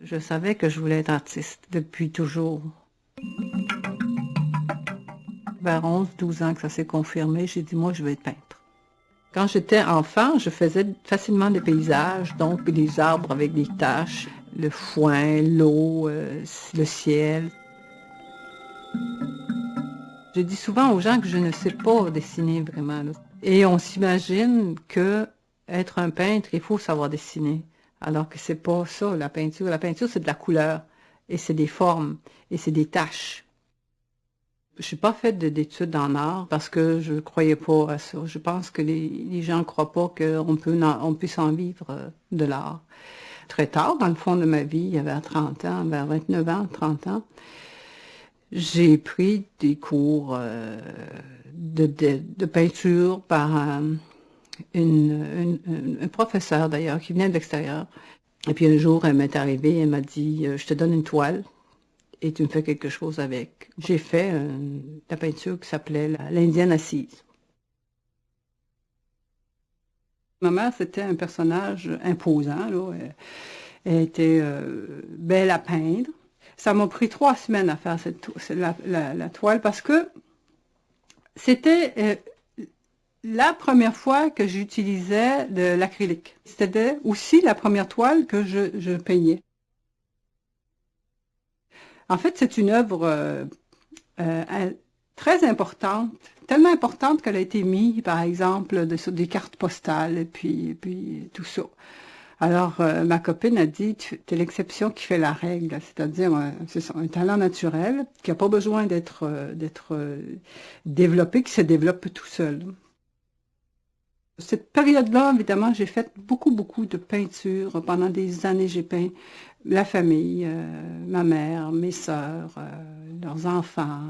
Je savais que je voulais être artiste depuis toujours. Vers 11-12 ans que ça s'est confirmé, j'ai dit, moi, je vais être peintre. Quand j'étais enfant, je faisais facilement des paysages, donc des arbres avec des taches, le foin, l'eau, le ciel. Je dis souvent aux gens que je ne sais pas dessiner vraiment, là. Et on s'imagine que être un peintre, il faut savoir dessiner. Alors que c'est pas ça, la peinture. La peinture, c'est de la couleur, et c'est des formes, et c'est des taches. Je n'ai pas fait d'études en art parce que je ne croyais pas à ça. Je pense que les gens ne croient pas on puisse en vivre de l'art. Très tard, dans le fond de ma vie, vers 30 ans, vers 29 ans, 30 ans, j'ai pris des cours de peinture par un professeur d'ailleurs qui venait de l'extérieur. Et puis un jour, elle m'est arrivée, elle m'a dit, je te donne une toile et tu me fais quelque chose avec. J'ai fait la peinture qui s'appelait l'Indienne assise. Ma mère, c'était un personnage imposant, là. Elle était belle à peindre. Ça m'a pris 3 semaines à faire la toile parce que c'était la première fois que j'utilisais de l'acrylique. C'était aussi la première toile que je peignais. En fait, c'est une œuvre très importante, tellement importante qu'elle a été mise, par exemple, sur des cartes postales, et puis tout ça. Alors, ma copine a dit, t'es l'exception qui fait la règle, c'est-à-dire, c'est ça, un talent naturel qui n'a pas besoin d'être développé, qui se développe tout seul. Cette période-là, évidemment, j'ai fait beaucoup de peinture. Pendant des années, j'ai peint la famille, ma mère, mes sœurs, leurs enfants.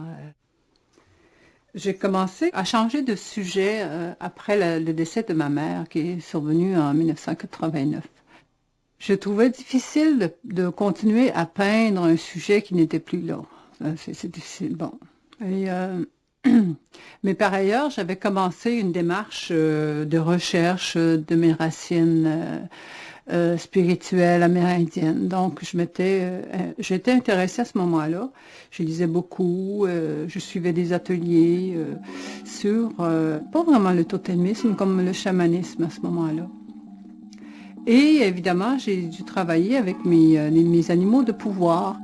J'ai commencé à changer de sujet après le décès de ma mère, qui est survenu en 1989. Je trouvais difficile de continuer à peindre un sujet qui n'était plus là. C'est difficile, bon. Et, mais par ailleurs, j'avais commencé une démarche de recherche de mes racines spirituelles amérindiennes. Donc, j'étais intéressée à ce moment-là. Je lisais beaucoup, je suivais des ateliers sur, pas vraiment le totémisme, comme le chamanisme à ce moment-là. Et évidemment, j'ai dû travailler avec mes animaux de pouvoir.